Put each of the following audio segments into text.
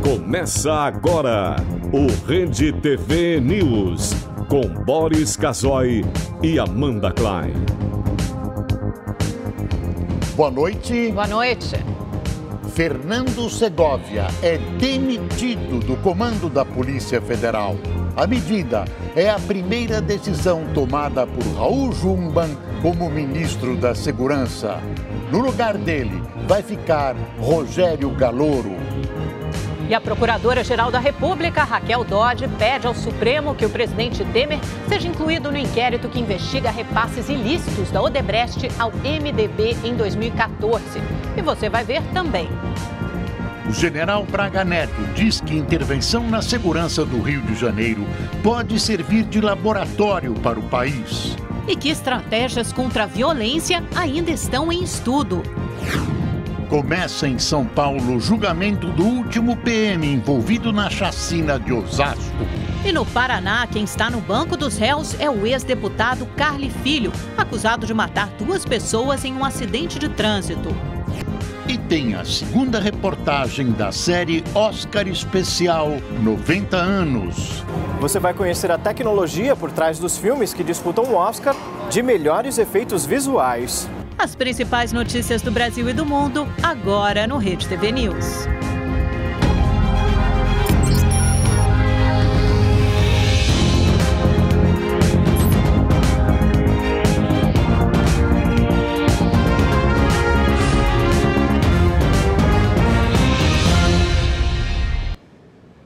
Começa agora o Rede TV News, com Boris Casoy e Amanda Klein. Boa noite. Boa noite. Fernando Segovia é demitido do comando da Polícia Federal. A medida é a primeira decisão tomada por Raul Jungmann como ministro da Segurança. No lugar dele vai ficar Rogério Galoro. E a Procuradora-Geral da República, Raquel Dodge, pede ao Supremo que o presidente Temer seja incluído no inquérito que investiga repasses ilícitos da Odebrecht ao MDB em 2014. E você vai ver também. O general Braga Neto diz que intervenção na segurança do Rio de Janeiro pode servir de laboratório para o país. E que estratégias contra a violência ainda estão em estudo. Começa em São Paulo o julgamento do último PM envolvido na chacina de Osasco. E no Paraná, quem está no banco dos réus é o ex-deputado Carli Filho, acusado de matar 2 pessoas em um acidente de trânsito. E tem a segunda reportagem da série Oscar Especial 90 anos. Você vai conhecer a tecnologia por trás dos filmes que disputam o Oscar de melhores efeitos visuais. As principais notícias do Brasil e do mundo, agora no Rede TV News.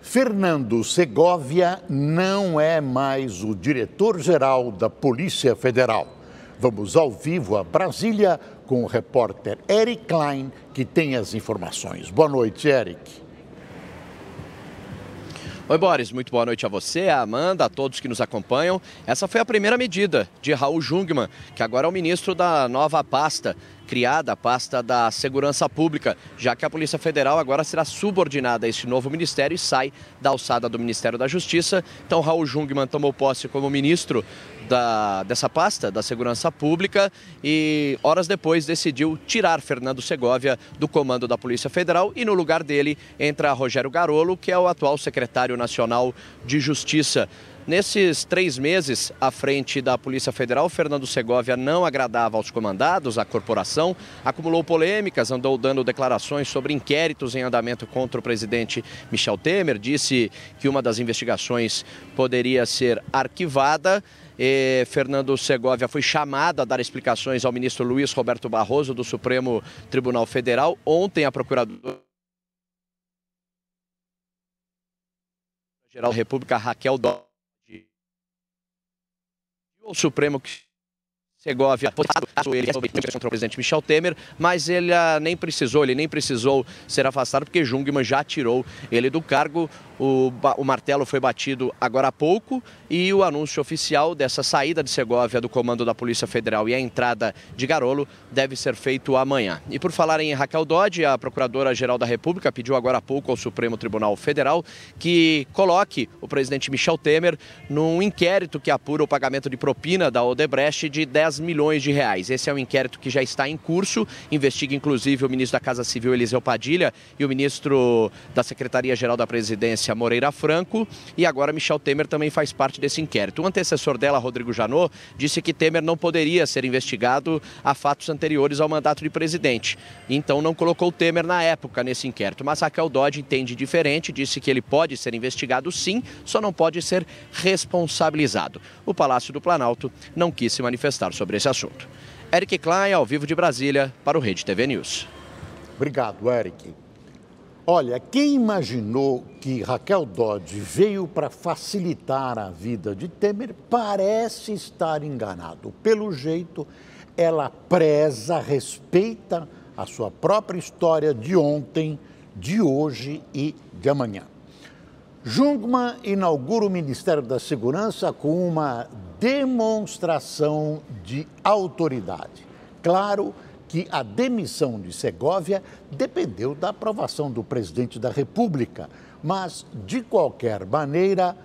Fernando Segovia não é mais o diretor-geral da Polícia Federal. Vamos ao vivo a Brasília com o repórter Eric Klein, que tem as informações. Boa noite, Eric. Oi, Boris. Muito boa noite a você, a Amanda, a todos que nos acompanham. Essa foi a primeira medida de Raul Jungmann, que agora é o ministro da nova pasta, criada a pasta da Segurança Pública, já que a Polícia Federal agora será subordinada a este novo ministério e sai da alçada do Ministério da Justiça. Então, Raul Jungmann tomou posse como ministro dessa pasta, da Segurança Pública, e horas depois decidiu tirar Fernando Segovia do comando da Polícia Federal e no lugar dele entra Rogério Garolo, que é o atual secretário nacional de Justiça. Nesses 3 meses à frente da Polícia Federal, Fernando Segovia não agradava aos comandados, à corporação, acumulou polêmicas, andou dando declarações sobre inquéritos em andamento contra o presidente Michel Temer, disse que uma das investigações poderia ser arquivada. Fernando Segovia foi chamado a dar explicações ao ministro Luiz Roberto Barroso do Supremo Tribunal Federal. Ontem, a Procuradora-Geral da República, Raquel Dodge, o Supremo que Segovia ele contra o presidente Michel Temer, mas ele nem precisou ser afastado porque Jungmann já tirou ele do cargo. O martelo foi batido agora há pouco e o anúncio oficial dessa saída de Segovia do comando da Polícia Federal e a entrada de Garolo deve ser feito amanhã. E por falar em Raquel Dodge, a Procuradora-Geral da República pediu agora há pouco ao Supremo Tribunal Federal que coloque o presidente Michel Temer num inquérito que apura o pagamento de propina da Odebrecht de 10 milhões de reais. Esse é um inquérito que já está em curso, investiga inclusive o ministro da Casa Civil, Eliseu Padilha, e o ministro da Secretaria-Geral da Presidência, Moreira Franco, e agora Michel Temer também faz parte desse inquérito. O antecessor dela, Rodrigo Janot, disse que Temer não poderia ser investigado a fatos anteriores ao mandato de presidente. Então não colocou Temer na época nesse inquérito. Mas Raquel Dodge entende diferente, disse que ele pode ser investigado sim, só não pode ser responsabilizado. O Palácio do Planalto não quis se manifestar sobre esse assunto. Eric Klein, ao vivo de Brasília, para o Rede TV News. Obrigado, Eric. Olha, quem imaginou que Raquel Dodge veio para facilitar a vida de Temer parece estar enganado. Pelo jeito, ela preza, respeita a sua própria história de ontem, de hoje e de amanhã. Jungmann inaugura o Ministério da Segurança com uma demonstração de autoridade. Claro que a demissão de Segovia dependeu da aprovação do presidente da República, mas, de qualquer maneira,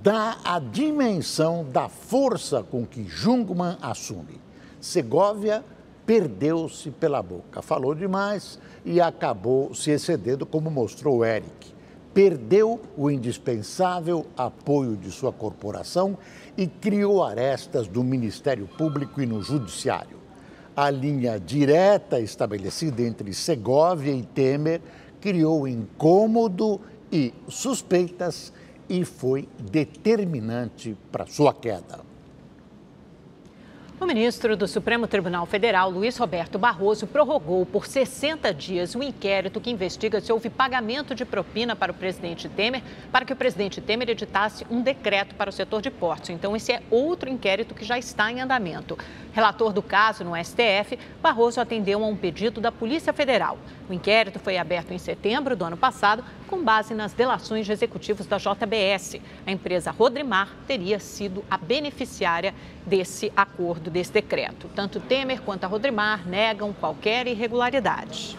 dá a dimensão da força com que Jungmann assume. Segovia perdeu-se pela boca. Falou demais e acabou se excedendo, como mostrou o Eric. Perdeu o indispensável apoio de sua corporação e criou arestas do Ministério Público e no Judiciário. A linha direta estabelecida entre Segovia e Temer criou incômodo e suspeitas e foi determinante para sua queda. O ministro do Supremo Tribunal Federal, Luiz Roberto Barroso, prorrogou por 60 dias o inquérito que investiga se houve pagamento de propina para o presidente Temer, para que o presidente Temer editasse um decreto para o setor de portos. Então, esse é outro inquérito que já está em andamento. Relator do caso no STF, Barroso atendeu a um pedido da Polícia Federal. O inquérito foi aberto em setembro do ano passado, com base nas delações de executivos da JBS. A empresa Rodrimar teria sido a beneficiária desse acordo, desse decreto. Tanto Temer quanto a Rodrimar negam qualquer irregularidade.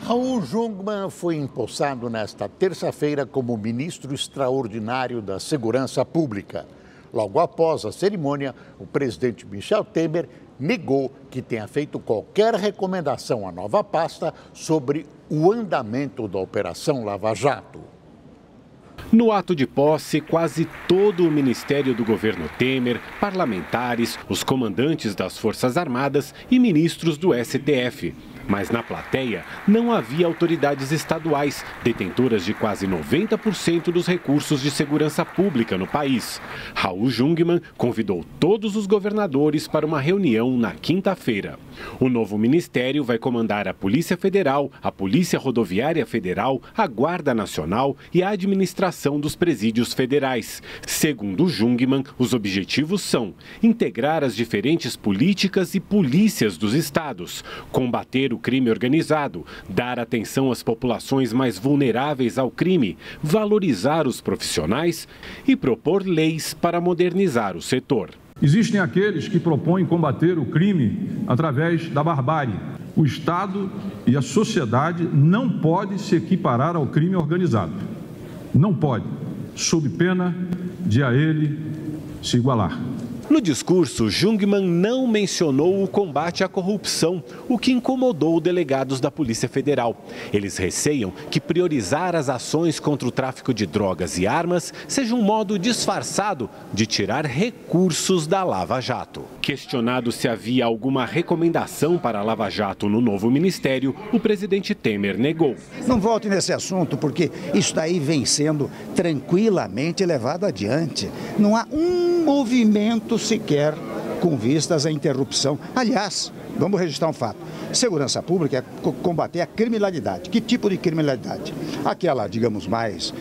Raul Jungmann foi empossado nesta terça-feira como ministro extraordinário da Segurança Pública. Logo após a cerimônia, o presidente Michel Temer negou que tenha feito qualquer recomendação à nova pasta sobre o andamento da Operação Lava Jato. No ato de posse, quase todo o ministério do governo Temer, parlamentares, os comandantes das Forças Armadas e ministros do STF. Mas na plateia não havia autoridades estaduais, detentoras de quase 90% dos recursos de segurança pública no país. Raul Jungmann convidou todos os governadores para uma reunião na quinta-feira. O novo ministério vai comandar a Polícia Federal, a Polícia Rodoviária Federal, a Guarda Nacional e a administração dos presídios federais. Segundo Jungmann, os objetivos são integrar as diferentes políticas e polícias dos estados, combater o crime organizado, dar atenção às populações mais vulneráveis ao crime, valorizar os profissionais e propor leis para modernizar o setor. Existem aqueles que propõem combater o crime através da barbárie. O Estado e a sociedade não podem se equiparar ao crime organizado. Não pode, sob pena de a ele se igualar. No discurso, Jungmann não mencionou o combate à corrupção, o que incomodou delegados da Polícia Federal. Eles receiam que priorizar as ações contra o tráfico de drogas e armas seja um modo disfarçado de tirar recursos da Lava Jato. Questionado se havia alguma recomendação para a Lava Jato no novo ministério, o presidente Temer negou. Não volte nesse assunto, porque isso daí vem sendo tranquilamente levado adiante. Não há um movimento sequer com vistas à interrupção. Aliás, vamos registrar um fato. Segurança pública é combater a criminalidade. Que tipo de criminalidade? Aquela, digamos, mais,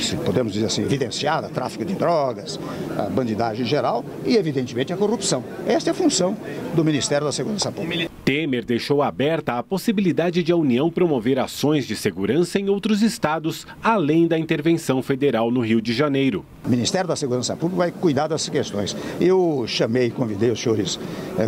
se podemos dizer assim, evidenciada, tráfico de drogas, a bandidagem geral e, evidentemente, a corrupção. Esta é a função do Ministério da Segurança Pública. Temer deixou aberta a possibilidade de a União promover ações de segurança em outros estados, além da intervenção federal no Rio de Janeiro. O Ministério da Segurança Pública vai cuidar dessas questões. Eu chamei e convidei os senhores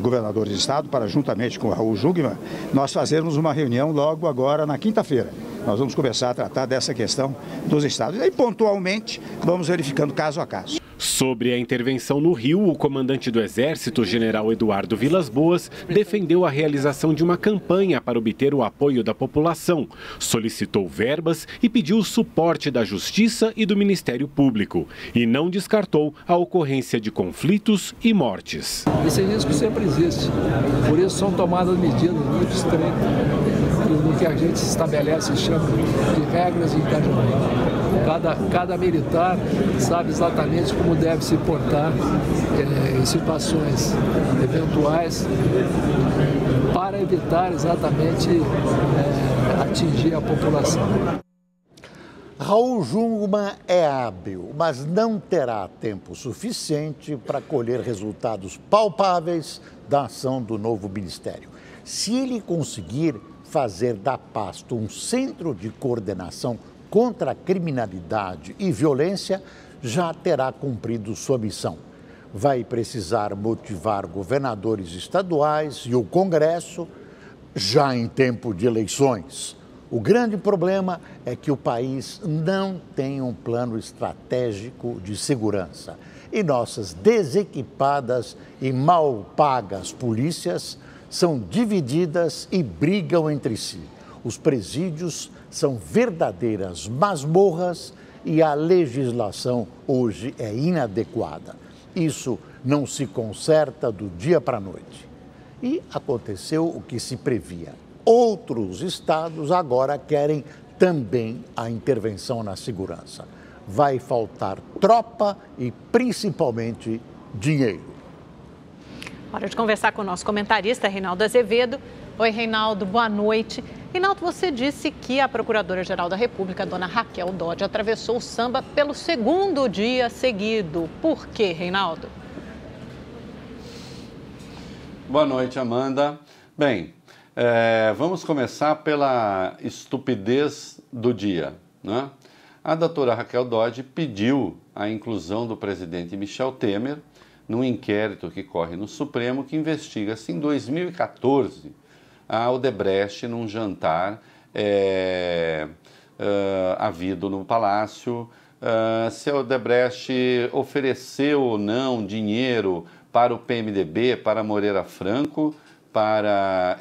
governadores de estado para, juntamente com o Raul Jungmann, nós fazermos uma reunião logo agora na quinta-feira. Nós vamos começar a tratar dessa questão dos estados. E aí, pontualmente, vamos verificando caso a caso. Sobre a intervenção no Rio, o comandante do Exército, general Eduardo Vilas Boas, defendeu a realização de uma campanha para obter o apoio da população, solicitou verbas e pediu o suporte da Justiça e do Ministério Público, e não descartou a ocorrência de conflitos e mortes. Esse risco sempre existe, por isso são tomadas medidas muito estreitas, no que a gente estabelece e chama de regras de engajamento. Cada militar sabe exatamente como deve se portar em situações eventuais para evitar exatamente atingir a população. Raul Jungmann é hábil, mas não terá tempo suficiente para colher resultados palpáveis da ação do novo ministério. Se ele conseguir fazer da pasta um centro de coordenação contra a criminalidade e violência, já terá cumprido sua missão. Vai precisar motivar governadores estaduais e o Congresso já em tempo de eleições. O grande problema é que o país não tem um plano estratégico de segurança. E nossas desequipadas e mal pagas polícias são divididas e brigam entre si. Os presídios são verdadeiras masmorras e a legislação hoje é inadequada. Isso não se conserta do dia para a noite. E aconteceu o que se previa. Outros estados agora querem também a intervenção na segurança. Vai faltar tropa e principalmente dinheiro. Hora de conversar com o nosso comentarista, Reinaldo Azevedo. Oi, Reinaldo, boa noite. Reinaldo, você disse que a Procuradora-Geral da República, dona Raquel Dodge, atravessou o samba pelo segundo dia seguido. Por quê, Reinaldo? Boa noite, Amanda. Bem, vamos começar pela estupidez do dia, né? A doutora Raquel Dodge pediu a inclusão do presidente Michel Temer num inquérito que corre no Supremo que investiga se em 2014 a Odebrecht num jantar havido no Palácio, se a Odebrecht ofereceu ou não dinheiro para o PMDB, para Moreira Franco, para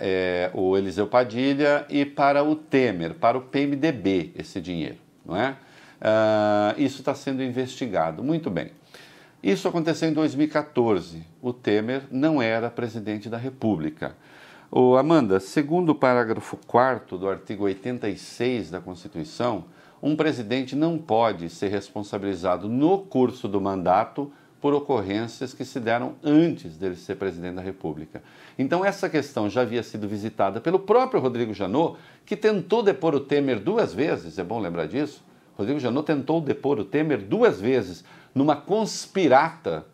o Eliseu Padilha e para o Temer, para o PMDB, esse dinheiro, não é? Isso está sendo investigado. Muito bem. Isso aconteceu em 2014. O Temer não era presidente da República. Amanda, segundo o parágrafo 4º do artigo 86 da Constituição, um presidente não pode ser responsabilizado no curso do mandato por ocorrências que se deram antes dele ser presidente da República. Então essa questão já havia sido visitada pelo próprio Rodrigo Janot, que tentou depor o Temer 2 vezes, é bom lembrar disso. Rodrigo Janot tentou depor o Temer 2 vezes, numa conspirata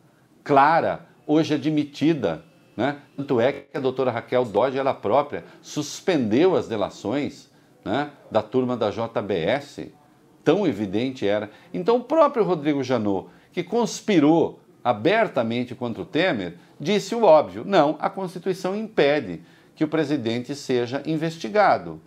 clara, hoje admitida, né? Tanto é que a doutora Raquel Dodge, ela própria, suspendeu as delações, né, da turma da JBS, tão evidente era. Então o próprio Rodrigo Janot, que conspirou abertamente contra o Temer, disse o óbvio: não, a Constituição impede que o presidente seja investigado.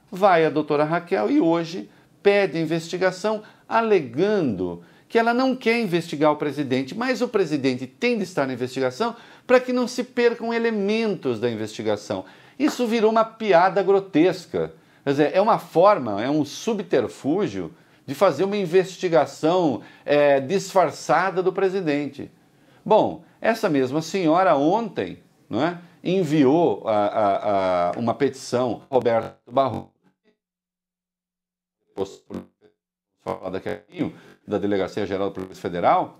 Vai a doutora Raquel e hoje pede investigação, alegando que ela não quer investigar o presidente, mas o presidente tem de estar na investigação para que não se percam elementos da investigação. Isso virou uma piada grotesca. Quer dizer, é uma forma, é um subterfúgio de fazer uma investigação disfarçada do presidente. Bom, essa mesma senhora ontem, não é, enviou uma petição, Roberto Barroso, falar daqui a pouquinho, da Delegacia Geral da Polícia Federal,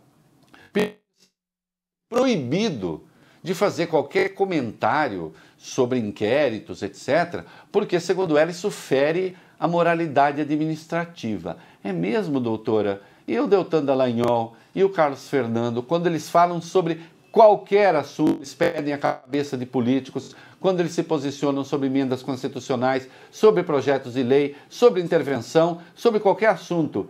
proibido de fazer qualquer comentário sobre inquéritos, etc., porque, segundo ela, isso fere a moralidade administrativa. É mesmo, doutora? E o Deltan Dallagnol e o Carlos Fernando, quando eles falam sobre qualquer assunto, eles pedem a cabeça de políticos, quando eles se posicionam sobre emendas constitucionais, sobre projetos de lei, sobre intervenção, sobre qualquer assunto.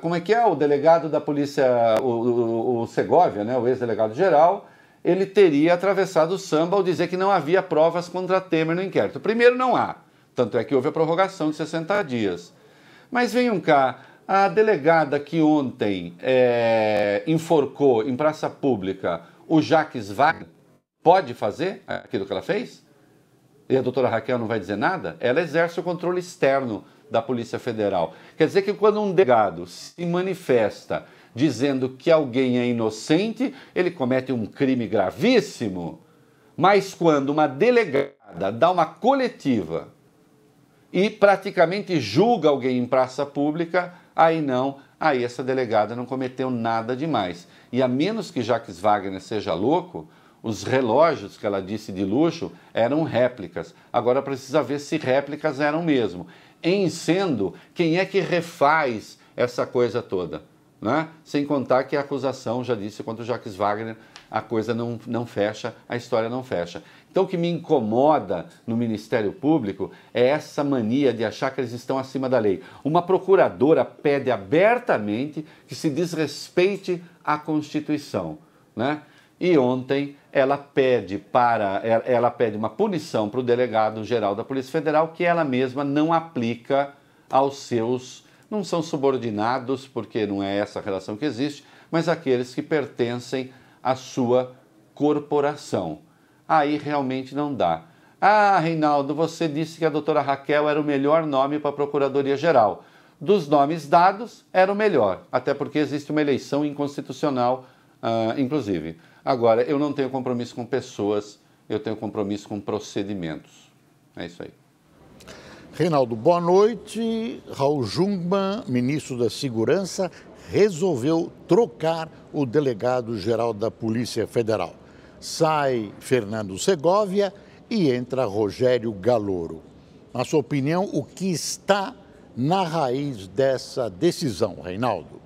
Como é que é o delegado da polícia, o Segovia, né, o ex-delegado-geral, ele teria atravessado o samba ao dizer que não havia provas contra Temer no inquérito. Primeiro, não há. Tanto é que houve a prorrogação de 60 dias. Mas venham cá, a delegada que ontem enforcou em praça pública o Jacques Wagner, pode fazer aquilo que ela fez? E a doutora Raquel não vai dizer nada? Ela exerce o controle externo da Polícia Federal. Quer dizer que quando um delegado se manifesta dizendo que alguém é inocente, ele comete um crime gravíssimo. Mas quando uma delegada dá uma coletiva e praticamente julga alguém em praça pública, aí não, aí essa delegada não cometeu nada demais. E a menos que Jacques Wagner seja louco, os relógios que ela disse de luxo eram réplicas. Agora precisa ver se réplicas eram mesmo. Em sendo, quem é que refaz essa coisa toda? Né? Sem contar que a acusação, já disse, contra o Jacques Wagner, a coisa não fecha, a história não fecha. Então o que me incomoda no Ministério Público é essa mania de achar que eles estão acima da lei. Uma procuradora pede abertamente que se desrespeite a Constituição, né? E ontem ela pede uma punição para o delegado-geral da Polícia Federal que ela mesma não aplica aos seus, não são subordinados, porque não é essa a relação que existe, mas aqueles que pertencem à sua corporação. Aí realmente não dá. Ah, Reinaldo, você disse que a doutora Raquel era o melhor nome para a Procuradoria-Geral. Dos nomes dados, era o melhor, até porque existe uma eleição inconstitucional, inclusive. Agora, eu não tenho compromisso com pessoas, eu tenho compromisso com procedimentos. É isso aí. Reinaldo, boa noite. Raul Jungmann, ministro da Segurança, resolveu trocar o delegado-geral da Polícia Federal. Sai Fernando Segovia e entra Rogério Galouro. Na sua opinião, o que está na raiz dessa decisão, Reinaldo?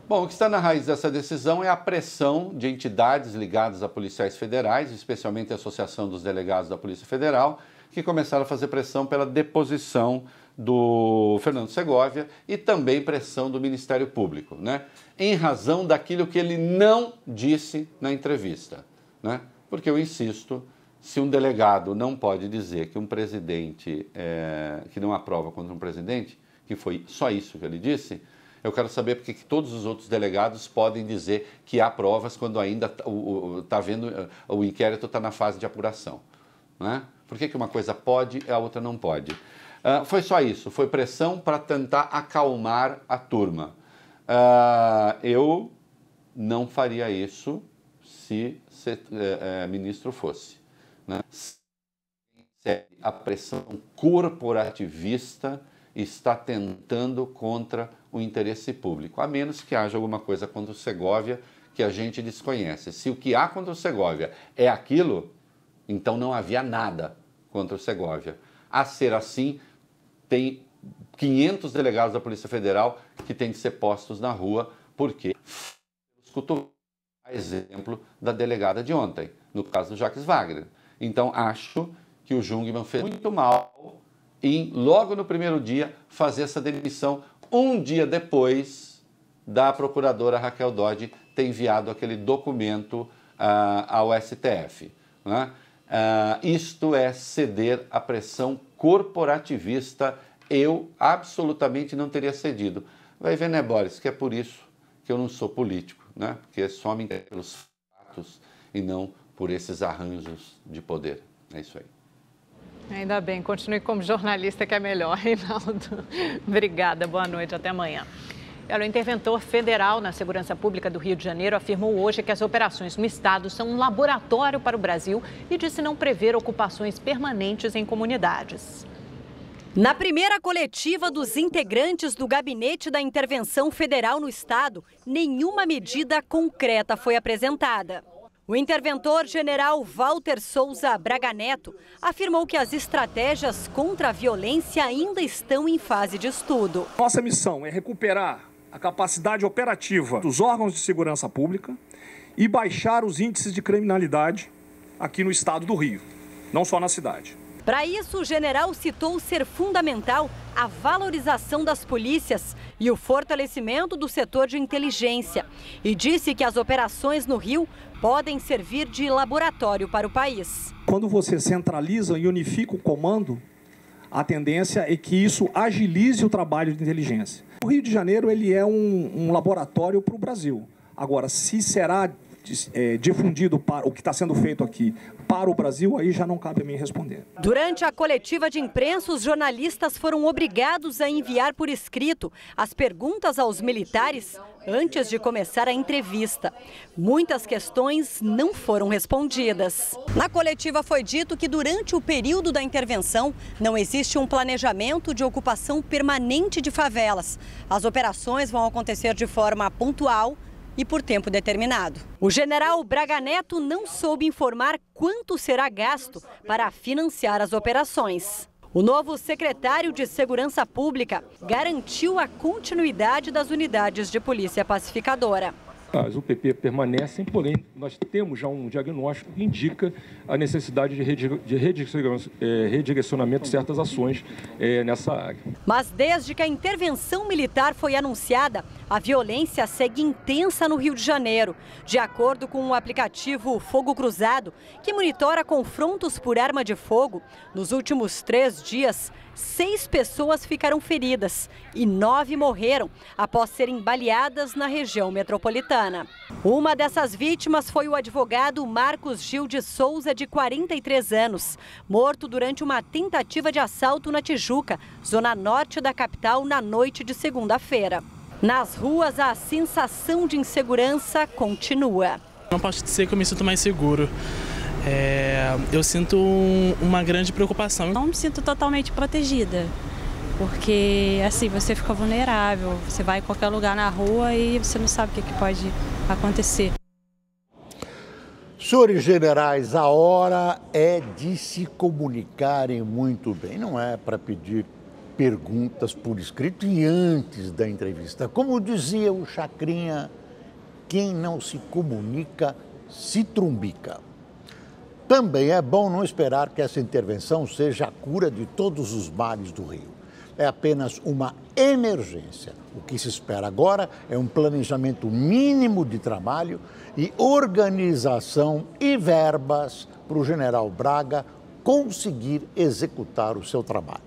Bom, o que está na raiz dessa decisão é a pressão de entidades ligadas a policiais federais, especialmente a Associação dos Delegados da Polícia Federal, que começaram a fazer pressão pela deposição do Fernando Segovia e também pressão do Ministério Público, né? Em razão daquilo que ele não disse na entrevista, né? Porque eu insisto, se um delegado não pode dizer que um presidente, que não aprova contra um presidente, que foi só isso que ele disse, eu quero saber porque que todos os outros delegados podem dizer que há provas quando ainda o inquérito está na fase de apuração, né? Por que uma coisa pode e a outra não pode? Foi só isso, foi pressão para tentar acalmar a turma. Eu não faria isso se ministro fosse, né? A pressão corporativista está tentando contra o interesse público, a menos que haja alguma coisa contra o Segovia que a gente desconhece. Se o que há contra o Segovia é aquilo, então não havia nada contra o Segovia. A ser assim, tem 500 delegados da Polícia Federal que têm que ser postos na rua, porque escutou a exemplo da delegada de ontem, no caso do Jacques Wagner. Então, acho que o Jungmann fez muito mal em, logo no primeiro dia, fazer essa demissão, um dia depois da procuradora Raquel Dodge ter enviado aquele documento ao STF, né? Isto é ceder à pressão corporativista. Eu absolutamente não teria cedido. Vai ver, né, Boris, que é por isso que eu não sou político, né? Porque só me interessa pelos fatos e não por esses arranjos de poder. É isso aí. Ainda bem, continue como jornalista que é melhor, Reinaldo. Obrigada, boa noite, até amanhã. O interventor federal na Segurança Pública do Rio de Janeiro afirmou hoje que as operações no estado são um laboratório para o Brasil e disse não prever ocupações permanentes em comunidades. Na primeira coletiva dos integrantes do Gabinete da Intervenção Federal no estado, nenhuma medida concreta foi apresentada. O interventor general Walter Souza Braga Neto afirmou que as estratégias contra a violência ainda estão em fase de estudo. Nossa missão é recuperar a capacidade operativa dos órgãos de segurança pública e baixar os índices de criminalidade aqui no estado do Rio, não só na cidade. Para isso, o general citou ser fundamental a valorização das polícias e o fortalecimento do setor de inteligência. E disse que as operações no Rio podem servir de laboratório para o país. Quando você centraliza e unifica o comando, a tendência é que isso agilize o trabalho de inteligência. O Rio de Janeiro ele é um laboratório para o Brasil. Agora, se será difundido para o que está sendo feito aqui para o Brasil, aí já não cabe a mim responder. Durante a coletiva de imprensa, os jornalistas foram obrigados a enviar por escrito as perguntas aos militares antes de começar a entrevista. Muitas questões não foram respondidas. Na coletiva foi dito que durante o período da intervenção não existe um planejamento de ocupação permanente de favelas. As operações vão acontecer de forma pontual e por tempo determinado. O general Braga Neto não soube informar quanto será gasto para financiar as operações. O novo secretário de Segurança Pública garantiu a continuidade das unidades de polícia pacificadora. As UPP permanecem, porém, nós temos já um diagnóstico que indica a necessidade de redirecionamento de certas ações nessa área. Mas desde que a intervenção militar foi anunciada, a violência segue intensa no Rio de Janeiro. De acordo com o aplicativo Fogo Cruzado, que monitora confrontos por arma de fogo, nos últimos 3 dias, 6 pessoas ficaram feridas e 9 morreram após serem baleadas na região metropolitana. Uma dessas vítimas foi o advogado Marcos Gil de Souza, de 43 anos, morto durante uma tentativa de assalto na Tijuca, zona norte da capital, na noite de segunda-feira. Nas ruas, a sensação de insegurança continua. Não posso dizer que eu me sinto mais seguro. Eu sinto uma grande preocupação. Não me sinto totalmente protegida, porque assim você fica vulnerável, você vai em qualquer lugar na rua e você não sabe o que pode acontecer. Senhores generais, a hora é de se comunicarem muito bem, não é para pedir perguntas por escrito e antes da entrevista. Como dizia o Chacrinha, quem não se comunica se trumbica. Também é bom não esperar que essa intervenção seja a cura de todos os males do Rio. É apenas uma emergência. O que se espera agora é um planejamento mínimo de trabalho e organização e verbas para o general Braga conseguir executar o seu trabalho.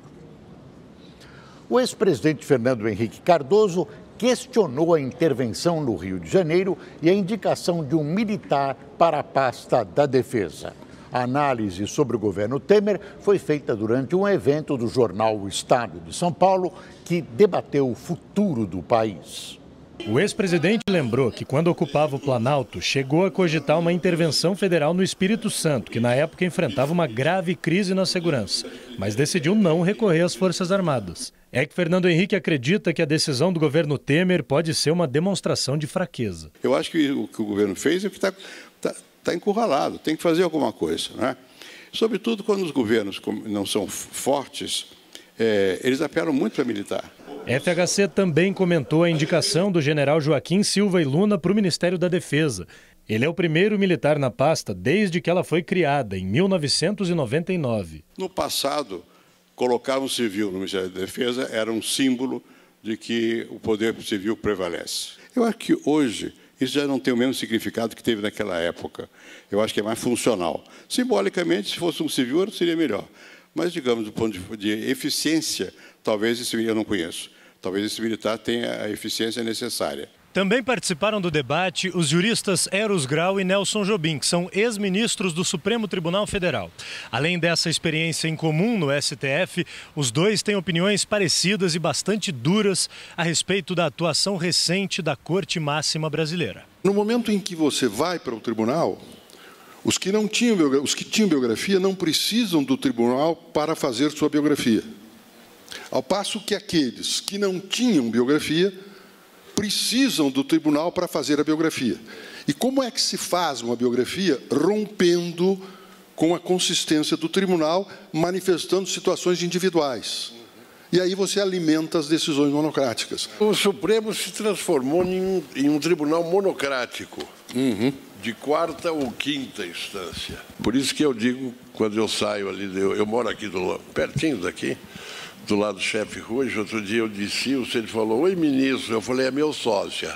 O ex-presidente Fernando Henrique Cardoso questionou a intervenção no Rio de Janeiro e a indicação de um militar para a pasta da Defesa. A análise sobre o governo Temer foi feita durante um evento do jornal O Estado de São Paulo, que debateu o futuro do país. O ex-presidente lembrou que, quando ocupava o Planalto, chegou a cogitar uma intervenção federal no Espírito Santo, que na época enfrentava uma grave crise na segurança, mas decidiu não recorrer às Forças Armadas. É que Fernando Henrique acredita que a decisão do governo Temer pode ser uma demonstração de fraqueza. Eu acho que o que o governo fez é que está encurralado, tem que fazer alguma coisa, né? Sobretudo quando os governos não são fortes, eles apelam muito para militar. FHC também comentou a indicação do general Joaquim Silva e Luna para o Ministério da Defesa. Ele é o primeiro militar na pasta desde que ela foi criada, em 1999. No passado, colocar um civil no Ministério da Defesa era um símbolo de que o poder civil prevalece. Eu acho que hoje isso já não tem o mesmo significado que teve naquela época. Eu acho que é mais funcional. Simbolicamente, se fosse um civil, seria melhor. Mas, digamos, do ponto de eficiência, talvez esse eu não conheço. Talvez esse militar tenha a eficiência necessária. Também participaram do debate os juristas Eros Grau e Nelson Jobim, que são ex-ministros do Supremo Tribunal Federal. Além dessa experiência em comum no STF, os dois têm opiniões parecidas e bastante duras a respeito da atuação recente da Corte Máxima Brasileira. No momento em que você vai para o tribunal, os que tinham biografia não precisam do tribunal para fazer sua biografia. Ao passo que aqueles que não tinham biografia precisam do tribunal para fazer a biografia. E como é que se faz uma biografia? Rompendo com a consistência do tribunal, manifestando situações individuais. E aí você alimenta as decisões monocráticas. O Supremo se transformou em um tribunal monocrático, de quarta ou quinta instância. Por isso que eu digo, quando eu saio ali, eu moro aqui pertinho daqui, do lado do chefe Ruas, outro dia eu disse, ele falou, oi ministro, eu falei, é meu sócio.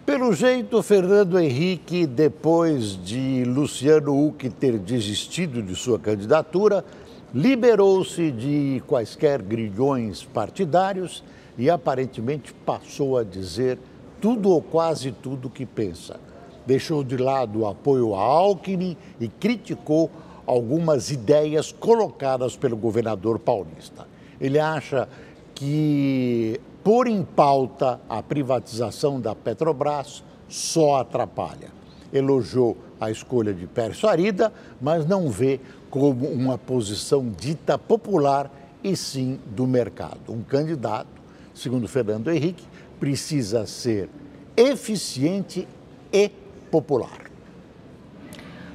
Pelo jeito, Fernando Henrique, depois de Luciano Huck ter desistido de sua candidatura, liberou-se de quaisquer grilhões partidários e aparentemente passou a dizer tudo ou quase tudo que pensa. Deixou de lado o apoio a Alckmin e criticou algumas ideias colocadas pelo governador paulista. Ele acha que pôr em pauta a privatização da Petrobras só atrapalha. Elogiou a escolha de Pércio Arida, mas não vê como uma posição dita popular e sim do mercado. Um candidato, segundo Fernando Henrique, precisa ser eficiente e popular.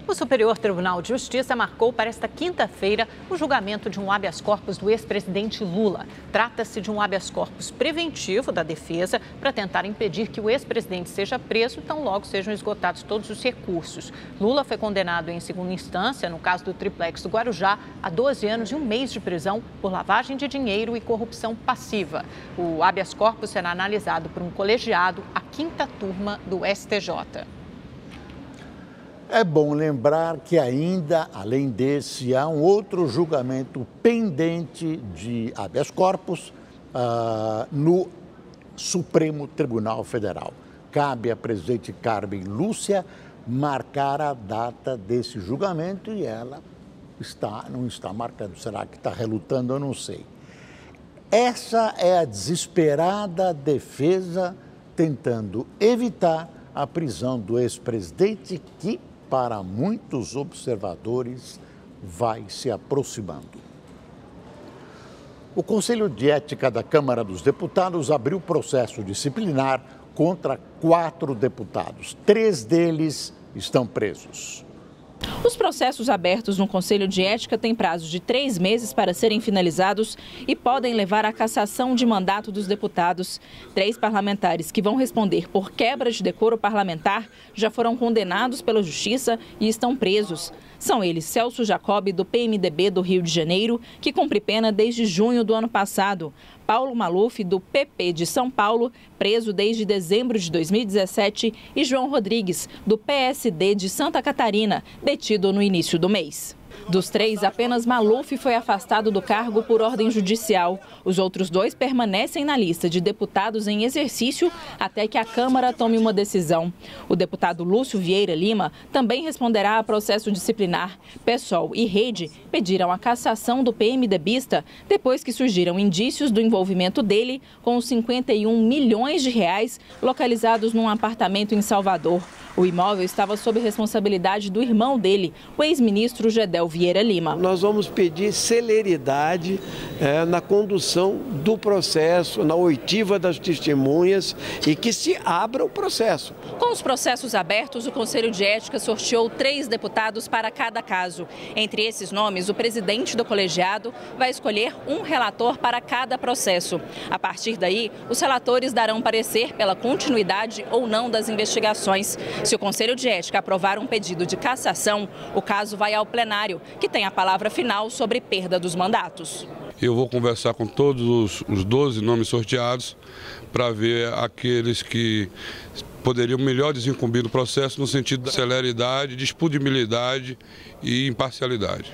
O Superior Tribunal de Justiça marcou para esta quinta-feira o julgamento de um habeas corpus do ex-presidente Lula. Trata-se de um habeas corpus preventivo da defesa para tentar impedir que o ex-presidente seja preso, tão logo sejam esgotados todos os recursos. Lula foi condenado em segunda instância, no caso do triplex do Guarujá, a 12 anos e 1 mês de prisão por lavagem de dinheiro e corrupção passiva. O habeas corpus será analisado por um colegiado, a 5ª turma do STJ. É bom lembrar que ainda, além desse, há um outro julgamento pendente de habeas corpus no Supremo Tribunal Federal. Cabe à presidente Carmen Lúcia marcar a data desse julgamento e ela não está marcando. Será que está relutando? Eu não sei. Essa é a desesperada defesa tentando evitar a prisão do ex-presidente que, para muitos observadores, vai se aproximando. O Conselho de Ética da Câmara dos Deputados abriu processo disciplinar contra 4 deputados. 3 deles estão presos. Os processos abertos no Conselho de Ética têm prazo de 3 meses para serem finalizados e podem levar à cassação de mandato dos deputados. 3 parlamentares que vão responder por quebra de decoro parlamentar já foram condenados pela Justiça e estão presos. São eles Celso Jacob, do PMDB do Rio de Janeiro, que cumpre pena desde junho do ano passado. Paulo Maluf, do PP de São Paulo, preso desde dezembro de 2017, e João Rodrigues, do PSD de Santa Catarina, detido no início do mês. Dos 3, apenas Maluf foi afastado do cargo por ordem judicial. Os outros 2 permanecem na lista de deputados em exercício até que a Câmara tome uma decisão. O deputado Lúcio Vieira Lima também responderá a processo disciplinar. PSOL e Rede pediram a cassação do PMDBista depois que surgiram indícios do envolvimento dele com os 51 milhões de reais localizados num apartamento em Salvador. O imóvel estava sob responsabilidade do irmão dele, o ex-ministro Gedel Vieira Lima. Nós vamos pedir celeridade na condução do processo, na oitiva das testemunhas e que se abra o processo. Com os processos abertos, o Conselho de Ética sorteou 3 deputados para cada caso. Entre esses nomes, o presidente do colegiado vai escolher um relator para cada processo. A partir daí, os relatores darão parecer pela continuidade ou não das investigações. Se o Conselho de Ética aprovar um pedido de cassação, o caso vai ao plenário, que tem a palavra final sobre perda dos mandatos. Eu vou conversar com todos os 12 nomes sorteados para ver aqueles que poderiam melhor desincumbir o processo no sentido de celeridade, disponibilidade e imparcialidade.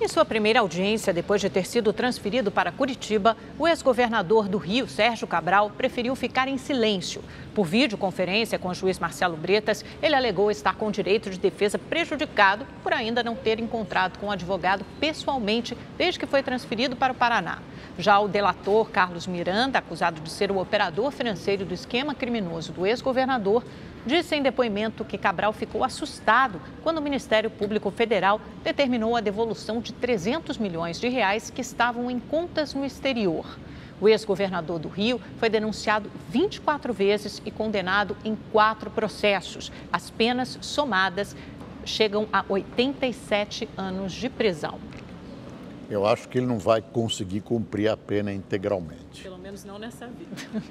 Em sua primeira audiência, depois de ter sido transferido para Curitiba, o ex-governador do Rio, Sérgio Cabral, preferiu ficar em silêncio. Por videoconferência com o juiz Marcelo Bretas, ele alegou estar com o direito de defesa prejudicado por ainda não ter encontrado com o advogado pessoalmente desde que foi transferido para o Paraná. Já o delator Carlos Miranda, acusado de ser o operador financeiro do esquema criminoso do ex-governador, disse em depoimento que Cabral ficou assustado quando o Ministério Público Federal determinou a devolução de 300 milhões de reais que estavam em contas no exterior. O ex-governador do Rio foi denunciado 24 vezes e condenado em 4 processos. As penas somadas chegam a 87 anos de prisão. Eu acho que ele não vai conseguir cumprir a pena integralmente. Pelo menos não nessa vida.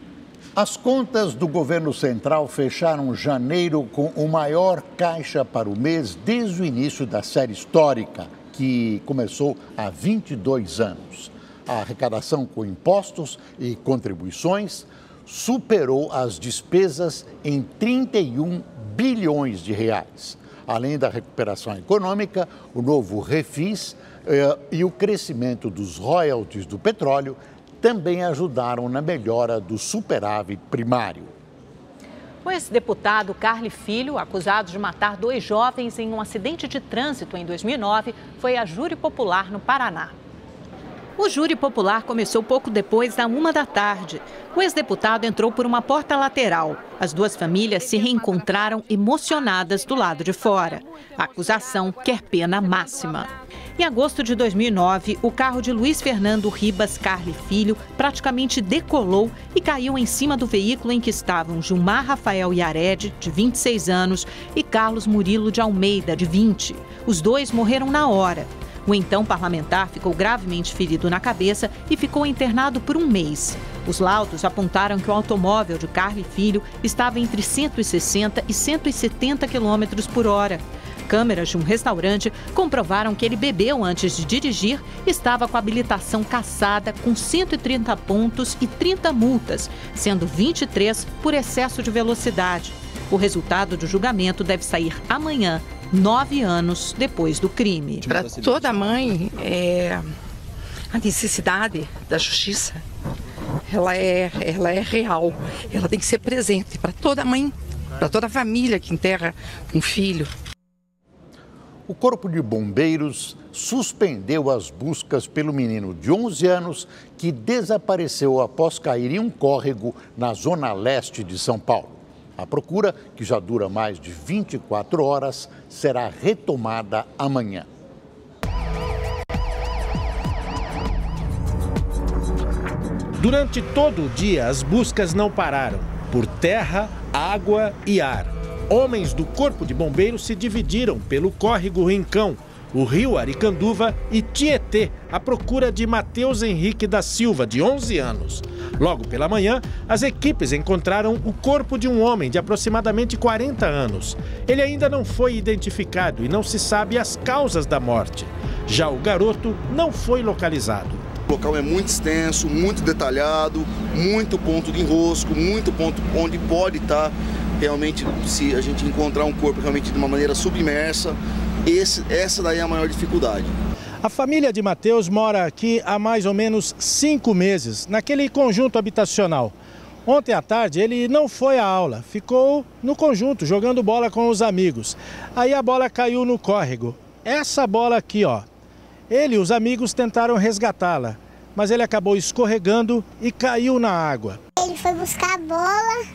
As contas do governo central fecharam janeiro com o maior caixa para o mês desde o início da série histórica, que começou há 22 anos. A arrecadação com impostos e contribuições superou as despesas em 31 bilhões de reais. Além da recuperação econômica, o novo refis e o crescimento dos royalties do petróleo também ajudaram na melhora do superávit primário. O ex-deputado Carli Filho, acusado de matar 2 jovens em um acidente de trânsito em 2009, foi a júri popular no Paraná. O júri popular começou pouco depois da 1 da tarde. O ex-deputado entrou por uma porta lateral. As 2 famílias se reencontraram emocionadas do lado de fora. A acusação quer pena máxima. Em agosto de 2009, o carro de Luiz Fernando Ribas Carli Filho praticamente decolou e caiu em cima do veículo em que estavam Gilmar Rafael Yared, de 26 anos, e Carlos Murilo de Almeida, de 20. Os dois morreram na hora. O então parlamentar ficou gravemente ferido na cabeça e ficou internado por 1 mês. Os laudos apontaram que o automóvel de Carli Filho estava entre 160 e 170 km por hora. Câmeras de um restaurante comprovaram que ele bebeu antes de dirigir e estava com a habilitação cassada com 130 pontos e 30 multas, sendo 23 por excesso de velocidade. O resultado do julgamento deve sair amanhã, 9 anos depois do crime. Para toda mãe, a necessidade da justiça, ela é real. Ela tem que ser presente para toda mãe, para toda família que enterra um filho. O Corpo de Bombeiros suspendeu as buscas pelo menino de 11 anos que desapareceu após cair em um córrego na zona leste de São Paulo. A procura, que já dura mais de 24 horas, será retomada amanhã. Durante todo o dia, as buscas não pararam, por terra, água e ar. Homens do Corpo de Bombeiros se dividiram pelo córrego Rincão, o rio Aricanduva e Tietê, à procura de Matheus Henrique da Silva, de 11 anos. Logo pela manhã, as equipes encontraram o corpo de um homem de aproximadamente 40 anos. Ele ainda não foi identificado e não se sabe as causas da morte. Já o garoto não foi localizado. O local é muito extenso, muito detalhado, muito ponto de enrosco, muito ponto onde pode estar realmente, se a gente encontrar um corpo realmente de uma maneira submersa, essa daí é a maior dificuldade. A família de Matheus mora aqui há mais ou menos 5 meses, naquele conjunto habitacional. Ontem à tarde ele não foi à aula, ficou no conjunto jogando bola com os amigos. Aí a bola caiu no córrego. Essa bola aqui, ó. Ele e os amigos tentaram resgatá-la, mas ele acabou escorregando e caiu na água. Ele foi buscar a bola,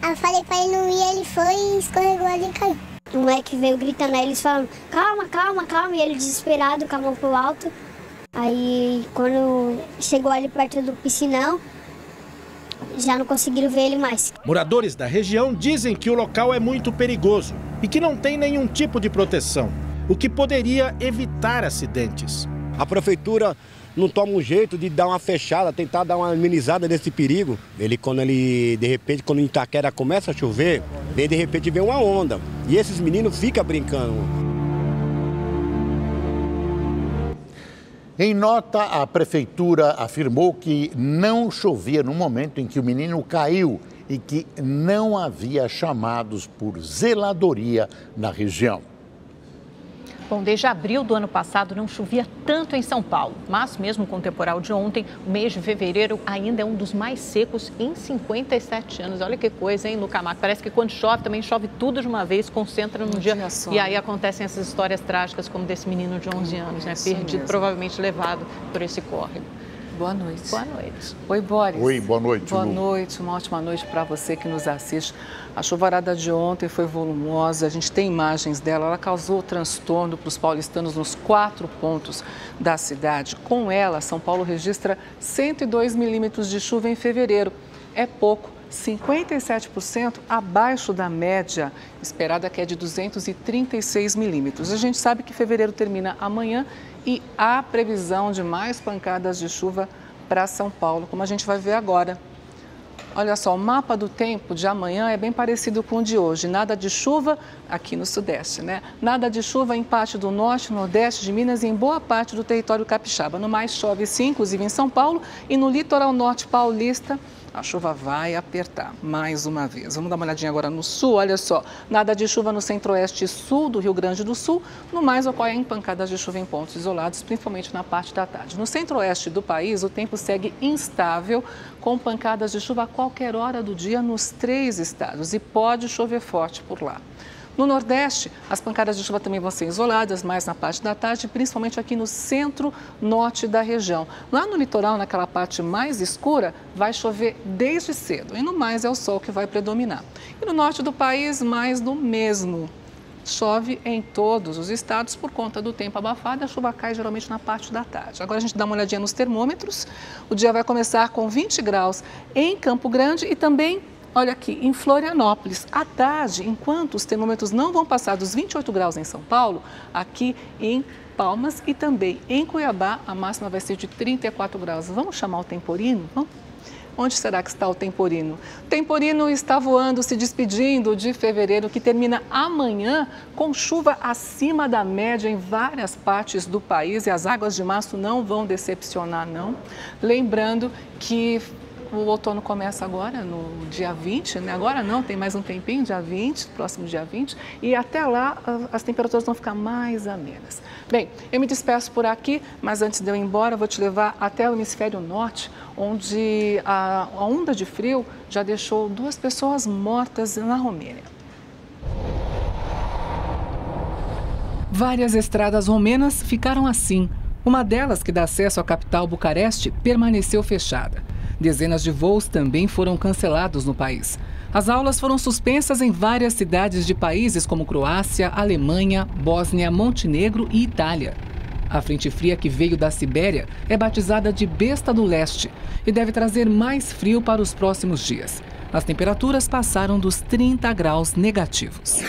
aí eu falei pra ele não ir, ele foi e escorregou ali e caiu. O moleque veio gritando, aí eles falaram, calma, calma, calma, e ele desesperado, com a mão pro alto. Aí quando chegou ali perto do piscinão, já não conseguiram ver ele mais. Moradores da região dizem que o local é muito perigoso e que não tem nenhum tipo de proteção, o que poderia evitar acidentes. A prefeitura não toma um jeito de dar uma fechada, tentar dar uma amenizada nesse perigo. De repente, quando em Itaquera começa a chover, de repente vem uma onda. E esses meninos ficam brincando. Em nota, a prefeitura afirmou que não chovia no momento em que o menino caiu e que não havia chamados por zeladoria na região. Bom, desde abril do ano passado não chovia tanto em São Paulo, mas mesmo com o temporal de ontem, o mês de fevereiro ainda é um dos mais secos em 57 anos. Olha que coisa, hein, Lucamac? Parece que quando chove, também chove tudo de uma vez, concentra num dia e aí acontecem essas histórias trágicas como desse menino de 11 anos, né? Perdido, provavelmente levado por esse córrego. Boa noite. Boa noite. Oi, Boris. Oi, boa noite, Boa Lu. noite, uma ótima noite para você que nos assiste. A chuvarada de ontem foi volumosa, a gente tem imagens dela, ela causou transtorno para os paulistanos nos 4 pontos da cidade. Com ela, São Paulo registra 102 milímetros de chuva em fevereiro. É pouco, 57% abaixo da média esperada, que é de 236 milímetros. A gente sabe que fevereiro termina amanhã e há previsão de mais pancadas de chuva para São Paulo, como a gente vai ver agora. Olha só, o mapa do tempo de amanhã é bem parecido com o de hoje. Nada de chuva aqui no Sudeste, né? Nada de chuva em parte do Norte, Nordeste de Minas e em boa parte do território capixaba. No mais, chove sim, inclusive em São Paulo e no litoral norte paulista. A chuva vai apertar mais uma vez. Vamos dar uma olhadinha agora no sul, olha só. Nada de chuva no centro-oeste e sul do Rio Grande do Sul. No mais, ocorrem pancadas de chuva em pontos isolados, principalmente na parte da tarde. No centro-oeste do país, o tempo segue instável, com pancadas de chuva a qualquer hora do dia nos 3 estados. E pode chover forte por lá. No Nordeste, as pancadas de chuva também vão ser isoladas, mais na parte da tarde, principalmente aqui no centro-norte da região. Lá no litoral, naquela parte mais escura, vai chover desde cedo. E no mais é o sol que vai predominar. E no norte do país, mais do mesmo. chove em todos os estados por conta do tempo abafado. A chuva cai geralmente na parte da tarde. Agora a gente dá uma olhadinha nos termômetros. O dia vai começar com 20 graus em Campo Grande e também, olha aqui, em Florianópolis. À tarde, enquanto os termômetros não vão passar dos 28 graus em São Paulo, aqui em Palmas e também em Cuiabá, a máxima vai ser de 34 graus. Vamos chamar o temporino? Vamos? Onde será que está o temporino? O temporino está voando, se despedindo de fevereiro, que termina amanhã com chuva acima da média em várias partes do país. E as águas de março não vão decepcionar, não. Lembrando que o outono começa agora, no dia 20, né? Agora não, tem mais um tempinho, dia 20, próximo dia 20. E até lá as temperaturas vão ficar mais amenas. Bem, eu me despeço por aqui, mas antes de eu ir embora, vou te levar até o hemisfério norte, onde a onda de frio já deixou 2 pessoas mortas na Romênia. Várias estradas romenas ficaram assim. Uma delas, que dá acesso à capital Bucareste, permaneceu fechada. Dezenas de voos também foram cancelados no país. As aulas foram suspensas em várias cidades de países como Croácia, Alemanha, Bósnia, Montenegro e Itália. A frente fria que veio da Sibéria é batizada de Besta do Leste e deve trazer mais frio para os próximos dias. As temperaturas passaram dos 30 graus negativos.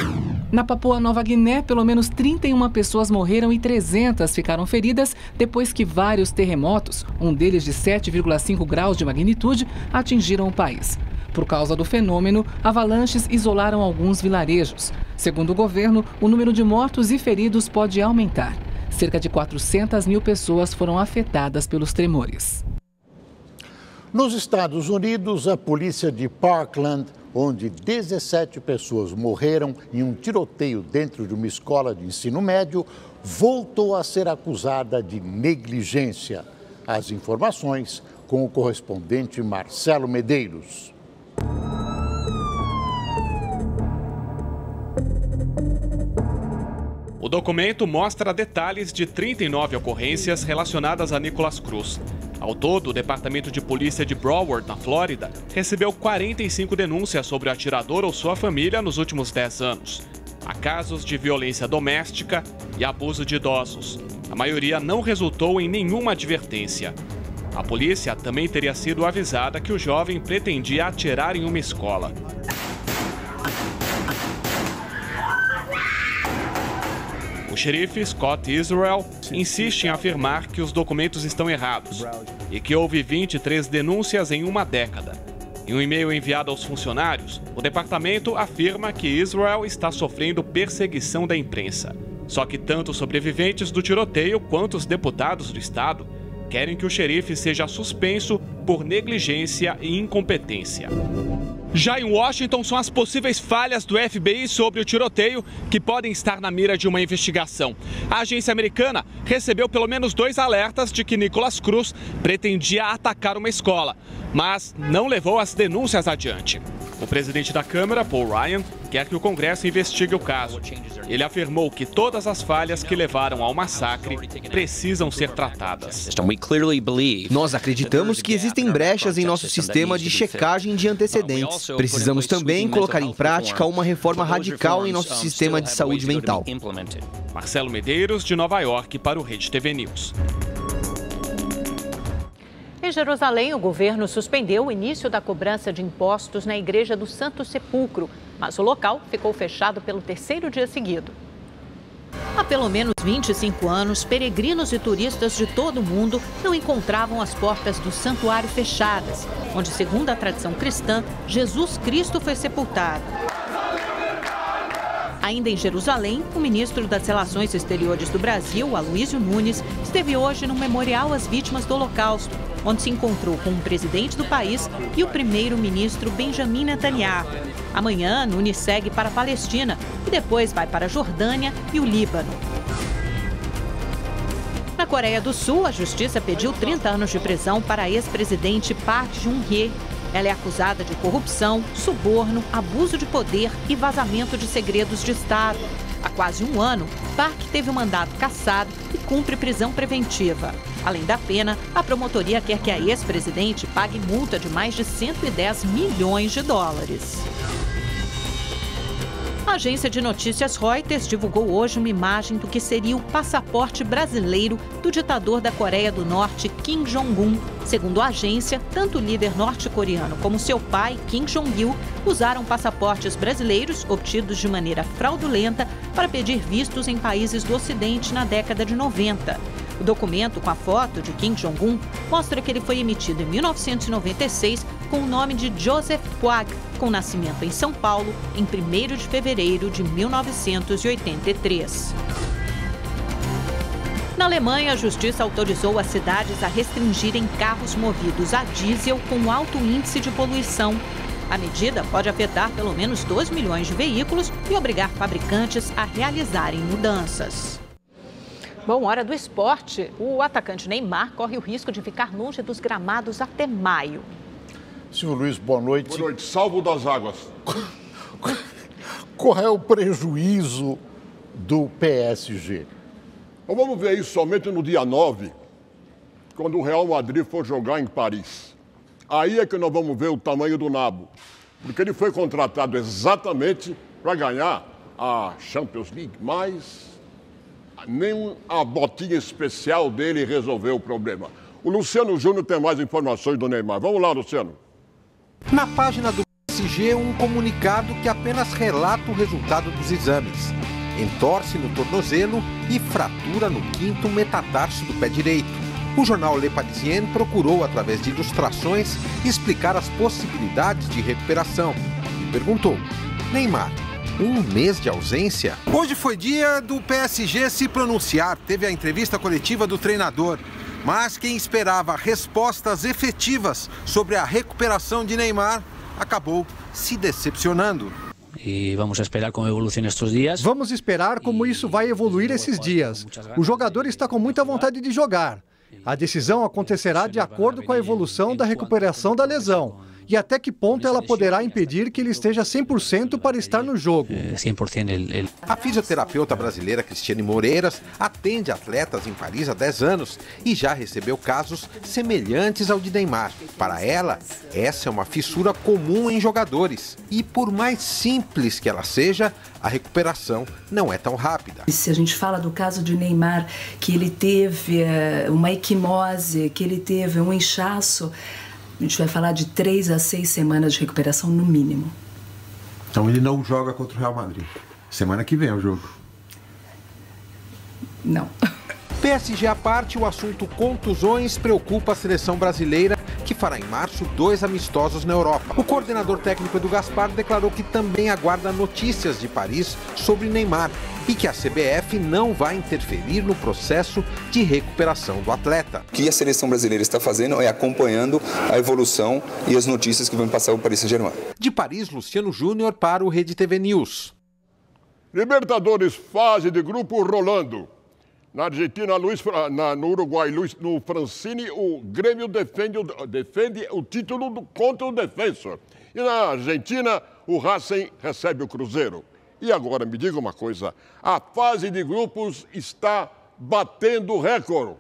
Na Papua Nova Guiné, pelo menos 31 pessoas morreram e 300 ficaram feridas depois que vários terremotos, um deles de 7,5 graus de magnitude, atingiram o país. Por causa do fenômeno, avalanches isolaram alguns vilarejos. Segundo o governo, o número de mortos e feridos pode aumentar. Cerca de 400 mil pessoas foram afetadas pelos tremores. Nos Estados Unidos, a polícia de Parkland, onde 17 pessoas morreram em um tiroteio dentro de uma escola de ensino médio, voltou a ser acusada de negligência. As informações com o correspondente Marcelo Medeiros. O documento mostra detalhes de 39 ocorrências relacionadas a Nicholas Cruz. Ao todo, o Departamento de Polícia de Broward, na Flórida, recebeu 45 denúncias sobre o atirador ou sua família nos últimos 10 anos. Há casos de violência doméstica e abuso de idosos. A maioria não resultou em nenhuma advertência. A polícia também teria sido avisada que o jovem pretendia atirar em uma escola. O xerife Scott Israel insiste em afirmar que os documentos estão errados e que houve 23 denúncias em uma década. Em um e-mail enviado aos funcionários, o departamento afirma que Israel está sofrendo perseguição da imprensa. Só que tanto os sobreviventes do tiroteio quanto os deputados do estado querem que o xerife seja suspenso por negligência e incompetência. Já em Washington, são as possíveis falhas do FBI sobre o tiroteio que podem estar na mira de uma investigação. A agência americana recebeu pelo menos 2 alertas de que Nicholas Cruz pretendia atacar uma escola, mas não levou as denúncias adiante. O presidente da Câmara, Paul Ryan, quer que o Congresso investigue o caso. Ele afirmou que todas as falhas que levaram ao massacre precisam ser tratadas. Nós acreditamos que existem brechas em nosso sistema de checagem de antecedentes. Precisamos também colocar em prática uma reforma radical em nosso sistema de saúde mental. Marcelo Medeiros, de Nova York, para o Rede TV News. Em Jerusalém, o governo suspendeu o início da cobrança de impostos na Igreja do Santo Sepulcro, mas o local ficou fechado pelo 3º dia seguido. Há pelo menos 25 anos, peregrinos e turistas de todo o mundo não encontravam as portas do santuário fechadas, onde, segundo a tradição cristã, Jesus Cristo foi sepultado. Ainda em Jerusalém, o ministro das Relações Exteriores do Brasil, Aloysio Nunes, esteve hoje no memorial às vítimas do Holocausto, onde se encontrou com o presidente do país e o primeiro-ministro Benjamin Netanyahu. Amanhã, Nunes segue para a Palestina e depois vai para a Jordânia e o Líbano. Na Coreia do Sul, a justiça pediu 30 anos de prisão para a ex-presidente Park Geun-hye. Ela é acusada de corrupção, suborno, abuso de poder e vazamento de segredos de Estado. Há quase um ano, Park teve o mandato cassado e cumpre prisão preventiva. Além da pena, a promotoria quer que a ex-presidente pague multa de mais de 110 milhões de dólares. A agência de notícias Reuters divulgou hoje uma imagem do que seria o passaporte brasileiro do ditador da Coreia do Norte, Kim Jong-un. Segundo a agência, tanto o líder norte-coreano como seu pai, Kim Jong-il, usaram passaportes brasileiros obtidos de maneira fraudulenta para pedir vistos em países do Ocidente na década de 90. O documento com a foto de Kim Jong-un mostra que ele foi emitido em 1996 com o nome de Joseph Kwak, com nascimento em São Paulo em 1º de fevereiro de 1983. Na Alemanha, a justiça autorizou as cidades a restringirem carros movidos a diesel com alto índice de poluição. A medida pode afetar pelo menos 2 milhões de veículos e obrigar fabricantes a realizarem mudanças. Bom, hora do esporte. O atacante Neymar corre o risco de ficar longe dos gramados até maio. Silvio Luiz, boa noite. Boa noite, salvo das águas. Qual é o prejuízo do PSG? Então vamos ver isso somente no dia 9, quando o Real Madrid for jogar em Paris. Aí é que nós vamos ver o tamanho do nabo. Porque ele foi contratado exatamente para ganhar a Champions League, mas nem a botinha especial dele resolveu o problema. O Luciano Júnior tem mais informações do Neymar. Vamos lá, Luciano. Na página do PSG, um comunicado que apenas relata o resultado dos exames. Entorse no tornozelo e fratura no 5º metatarso do pé direito. O jornal Le Parisien procurou, através de ilustrações, explicar as possibilidades de recuperação. E perguntou: Neymar, 1 mês de ausência? Hoje foi dia do PSG se pronunciar. Teve a entrevista coletiva do treinador. Mas quem esperava respostas efetivas sobre a recuperação de Neymar acabou se decepcionando. E vamos esperar como evoluciona estes dias. Vamos esperar como isso vai evoluir esses dias. O jogador está com muita vontade de jogar. A decisão acontecerá de acordo com a evolução da recuperação da lesão e até que ponto ela poderá impedir que ele esteja 100% para estar no jogo. 100%. A fisioterapeuta brasileira Cristiane Moreiras atende atletas em Paris há 10 anos e já recebeu casos semelhantes ao de Neymar. Para ela, essa é uma fissura comum em jogadores e, por mais simples que ela seja, a recuperação não é tão rápida. Se a gente fala do caso de Neymar, que ele teve uma equimose, que ele teve um inchaço, a gente vai falar de 3 a 6 semanas de recuperação no mínimo. Então ele não joga contra o Real Madrid. Semana que vem é o jogo. Não. PSG à parte, o assunto contusões preocupa a seleção brasileira, que fará em março 2 amistosos na Europa. O coordenador técnico Edu Gaspar declarou que também aguarda notícias de Paris sobre Neymar e que a CBF não vai interferir no processo de recuperação do atleta. O que a seleção brasileira está fazendo é acompanhando a evolução e as notícias que vão passar o Paris Saint-Germain. De Paris, Luciano Júnior para o Rede TV News. Libertadores, fase de grupo rolando. Na Argentina, no Uruguai, no Francini, o Grêmio defende o título contra o Defensor. E na Argentina, o Racing recebe o Cruzeiro. E agora, me diga uma coisa, a fase de grupos está batendo recorde.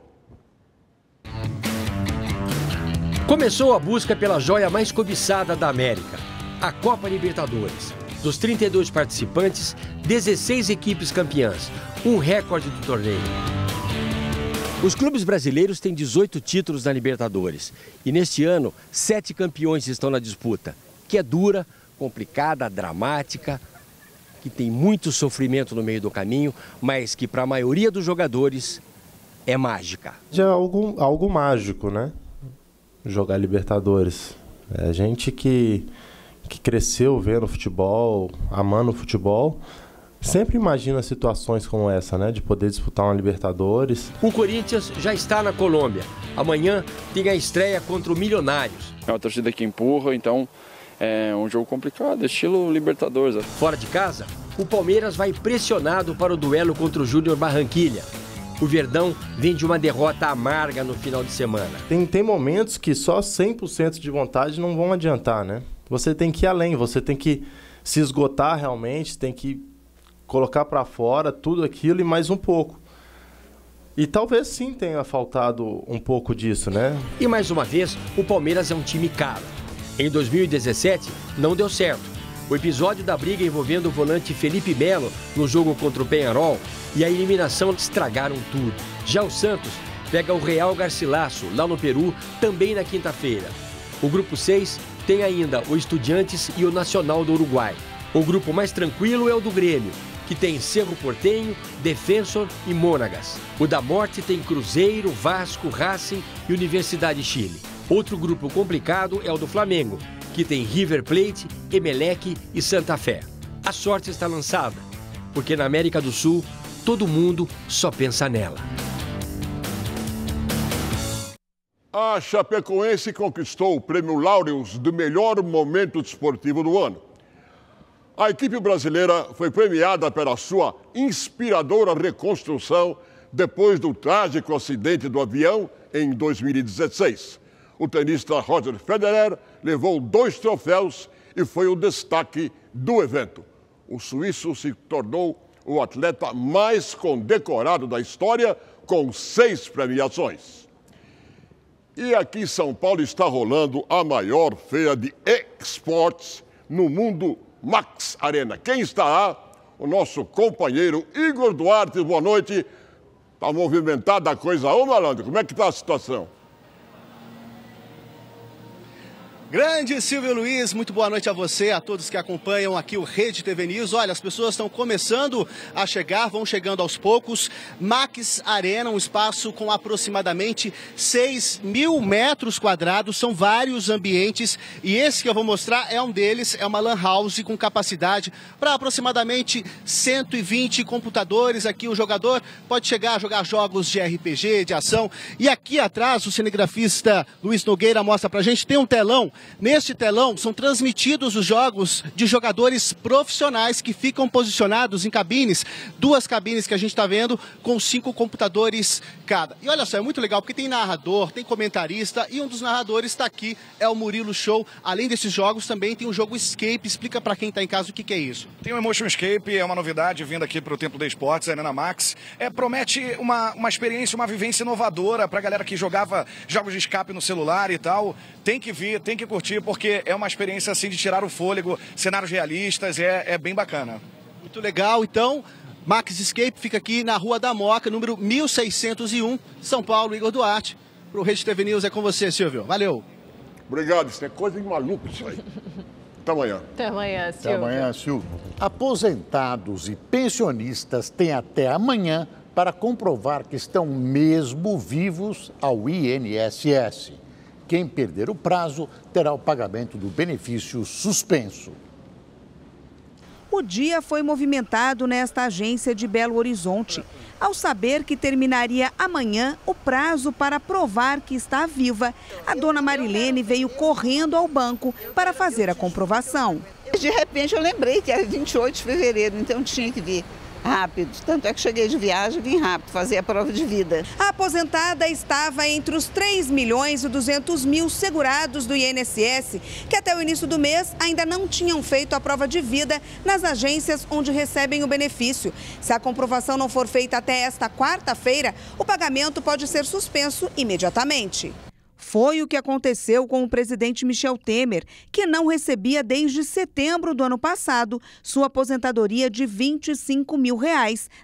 Começou a busca pela joia mais cobiçada da América, a Copa Libertadores. Dos 32 participantes, 16 equipes campeãs, um recorde do torneio. Os clubes brasileiros têm 18 títulos na Libertadores e neste ano 7 campeões estão na disputa, que é dura, complicada, dramática, que tem muito sofrimento no meio do caminho, mas que para a maioria dos jogadores é mágica. É algo mágico, né? Jogar Libertadores. É gente que cresceu vendo futebol, amando o futebol, sempre imagina situações como essa, né? De poder disputar uma Libertadores. O Corinthians já está na Colômbia. Amanhã tem a estreia contra o Milionários. É uma torcida que empurra, então é um jogo complicado, estilo Libertadores. Fora de casa, o Palmeiras vai pressionado para o duelo contra o Júnior Barranquilla. O Verdão vem de uma derrota amarga no final de semana. Tem momentos que só 100% de vontade não vão adiantar, né? Você tem que ir além, você tem que se esgotar realmente, tem que colocar para fora tudo aquilo e mais um pouco. E talvez sim tenha faltado um pouco disso, né? E mais uma vez, o Palmeiras é um time caro. Em 2017, não deu certo. O episódio da briga envolvendo o volante Felipe Melo no jogo contra o Peñarol e a eliminação estragaram tudo. Já o Santos pega o Real Garcilaso, lá no Peru, também na quinta-feira. O grupo 6 tem ainda o Estudiantes e o Nacional do Uruguai. O grupo mais tranquilo é o do Grêmio, que tem Cerro Porteño, Defensor e Mônagas. O da Morte tem Cruzeiro, Vasco, Racing e Universidade de Chile. Outro grupo complicado é o do Flamengo, que tem River Plate, Emelec e Santa Fé. A sorte está lançada, porque na América do Sul, todo mundo só pensa nela. A Chapecoense conquistou o prêmio Laureus do melhor momento desportivo do ano. A equipe brasileira foi premiada pela sua inspiradora reconstrução depois do trágico acidente do avião em 2016. O tenista Roger Federer levou 2 troféus e foi o destaque do evento. O suíço se tornou o atleta mais condecorado da história, com 6 premiações. E aqui em São Paulo está rolando a maior feira de esportes no mundo, Max Arena. Quem está lá? O nosso companheiro Igor Duarte. Boa noite. Está movimentada a coisa. Ô, malandro, como é que está a situação? Grande Silvio Luiz, muito boa noite a você, a todos que acompanham aqui o Rede TV News. Olha, as pessoas estão começando a chegar, vão chegando aos poucos. Max Arena, um espaço com aproximadamente 6.000 metros quadrados, são vários ambientes e esse que eu vou mostrar é um deles, é uma lan house com capacidade para aproximadamente 120 computadores. Aqui o jogador pode chegar a jogar jogos de RPG, de ação. E aqui atrás o cinegrafista Luiz Nogueira mostra pra gente, tem um telão. Neste telão são transmitidos os jogos de jogadores profissionais que ficam posicionados em cabines, 2 cabines que a gente está vendo com 5 computadores cada. E olha só, é muito legal porque tem narrador, tem comentarista e um dos narradores está aqui, é o Murilo Show. Além desses jogos também tem o jogo Escape. Explica para quem está em casa o que é isso. Tem o Emotion Escape, é uma novidade vindo aqui para o Templo de Esportes, a Arena Max. Promete uma experiência, uma vivência inovadora para a galera que jogava jogos de escape no celular e tal. Tem que vir, tem que curtir, porque é uma experiência assim de tirar o fôlego, cenários realistas, é bem bacana. Muito legal, então, Max Escape fica aqui na Rua da Moca, número 1601, São Paulo. Igor Duarte, para o Rede TV News é com você, Silvio. Valeu. Obrigado, isso é coisa de maluco isso aí. Até amanhã. Até amanhã, Silvio. Até amanhã, Silvio. Aposentados e pensionistas têm até amanhã para comprovar que estão mesmo vivos ao INSS. Quem perder o prazo terá o pagamento do benefício suspenso. O dia foi movimentado nesta agência de Belo Horizonte, ao saber que terminaria amanhã o prazo para provar que está viva. A dona Marilene veio correndo ao banco para fazer a comprovação. De repente eu lembrei que era 28 de fevereiro, então tinha que vir rápido. Tanto é que cheguei de viagem, vim rápido fazer a prova de vida. A aposentada estava entre os 3.200.000 segurados do INSS, que até o início do mês ainda não tinham feito a prova de vida nas agências onde recebem o benefício. Se a comprovação não for feita até esta quarta-feira, o pagamento pode ser suspenso imediatamente. Foi o que aconteceu com o presidente Michel Temer, que não recebia desde setembro do ano passado sua aposentadoria de R$ 25 mil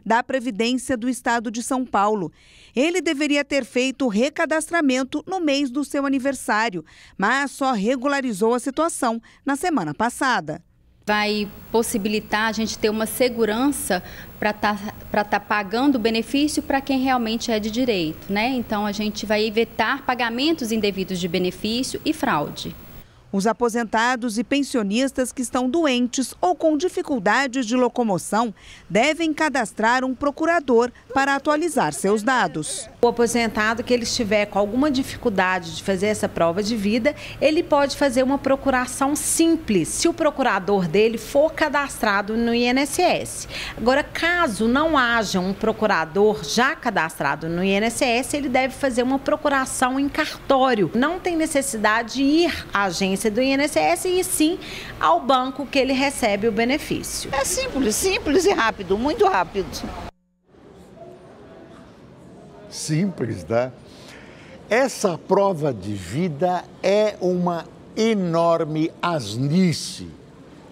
da Previdência do Estado de São Paulo. Ele deveria ter feito o recadastramento no mês do seu aniversário, mas só regularizou a situação na semana passada. Vai possibilitar a gente ter uma segurança para tá pagando o benefício para quem realmente é de direito, né? Então, a gente vai evitar pagamentos indevidos de benefício e fraude. Os aposentados e pensionistas que estão doentes ou com dificuldades de locomoção devem cadastrar um procurador para atualizar seus dados. O aposentado que ele estiver com alguma dificuldade de fazer essa prova de vida, ele pode fazer uma procuração simples, se o procurador dele for cadastrado no INSS. Agora, caso não haja um procurador já cadastrado no INSS, ele deve fazer uma procuração em cartório. Não tem necessidade de ir à agência do INSS e sim ao banco que ele recebe o benefício. É simples e rápido, muito rápido. Simples, né? Essa prova de vida é uma enorme asnice.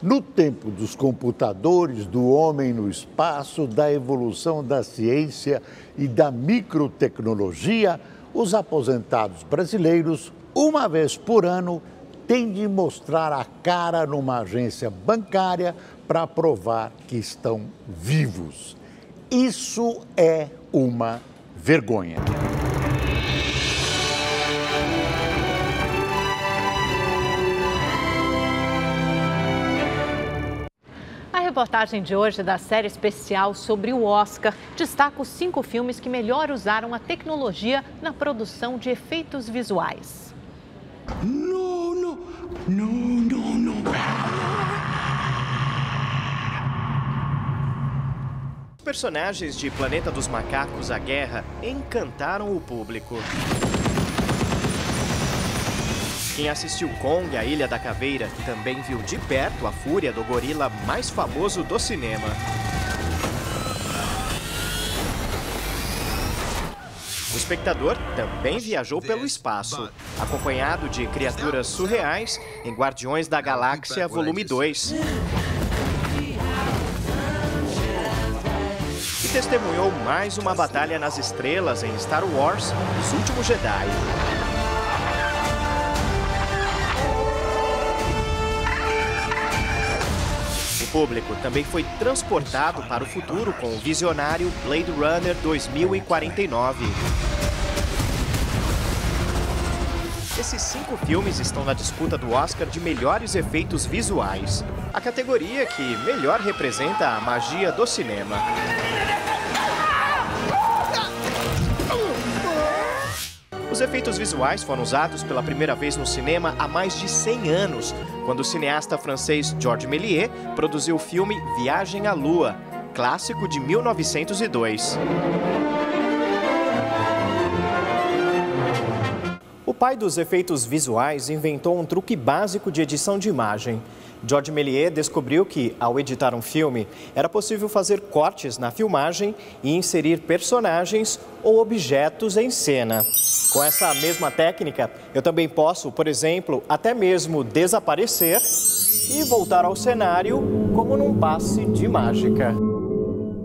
No tempo dos computadores, do homem no espaço, da evolução da ciência e da microtecnologia, os aposentados brasileiros, uma vez por ano, têm de mostrar a cara numa agência bancária para provar que estão vivos. Isso é uma vergonha. A reportagem de hoje da série especial sobre o Oscar destaca os 5 filmes que melhor usaram a tecnologia na produção de efeitos visuais. Não. Os personagens de Planeta dos Macacos: A Guerra encantaram o público. Quem assistiu Kong, a Ilha da Caveira, também viu de perto a fúria do gorila mais famoso do cinema. O espectador também viajou pelo espaço, acompanhado de criaturas surreais em Guardiões da Galáxia Volume 2. E testemunhou mais uma batalha nas estrelas em Star Wars: Os Últimos Jedi. O público também foi transportado para o futuro com o visionário Blade Runner 2049. Esses 5 filmes estão na disputa do Oscar de melhores efeitos visuais, a categoria que melhor representa a magia do cinema. Os efeitos visuais foram usados pela primeira vez no cinema há mais de 100 anos, quando o cineasta francês Georges Méliès produziu o filme Viagem à Lua, clássico de 1902. O pai dos efeitos visuais inventou um truque básico de edição de imagem. Georges Méliès descobriu que, ao editar um filme, era possível fazer cortes na filmagem e inserir personagens ou objetos em cena. Com essa mesma técnica, eu também posso, por exemplo, até mesmo desaparecer e voltar ao cenário como num passe de mágica.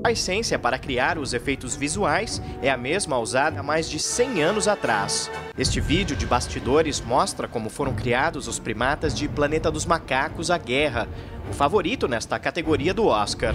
A essência para criar os efeitos visuais é a mesma usada há mais de 100 anos atrás. Este vídeo de bastidores mostra como foram criados os primatas de Planeta dos Macacos: A Guerra, o favorito nesta categoria do Oscar.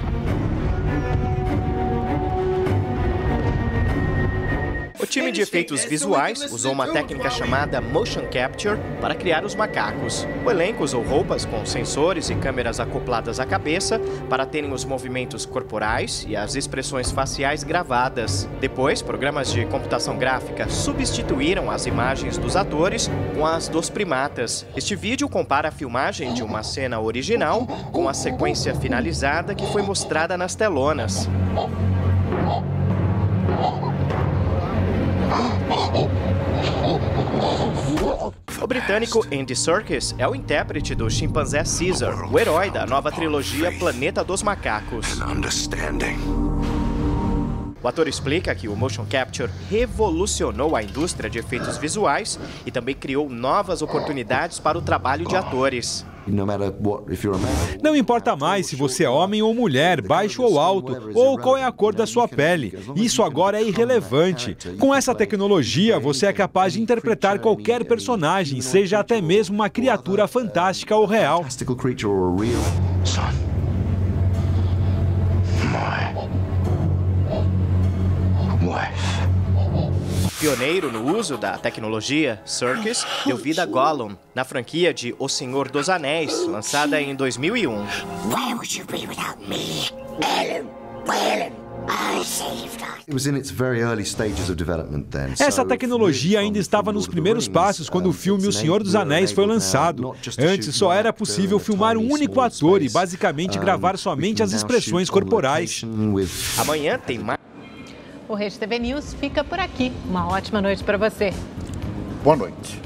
O time de efeitos visuais usou uma técnica chamada motion capture para criar os macacos. O elenco usou roupas com sensores e câmeras acopladas à cabeça para terem os movimentos corporais e as expressões faciais gravadas. Depois, programas de computação gráfica substituíram as imagens dos atores com as dos primatas. Este vídeo compara a filmagem de uma cena original com a sequência finalizada que foi mostrada nas telonas. O britânico Andy Serkis é o intérprete do chimpanzé Caesar, o herói da nova trilogia Planeta dos Macacos. O ator explica que o motion capture revolucionou a indústria de efeitos visuais e também criou novas oportunidades para o trabalho de atores. Não importa mais se você é homem ou mulher, baixo ou alto, ou qual é a cor da sua pele. Isso agora é irrelevante. Com essa tecnologia, você é capaz de interpretar qualquer personagem, seja até mesmo uma criatura fantástica ou real. Pioneiro no uso da tecnologia, Serkis deu vida a Gollum, na franquia de O Senhor dos Anéis, lançada em 2001. Essa tecnologia ainda estava nos primeiros passos quando o filme O Senhor dos Anéis foi lançado. Antes só era possível filmar um único ator e basicamente gravar somente as expressões corporais. Amanhã tem mais. O Rede TV News fica por aqui. Uma ótima noite para você. Boa noite.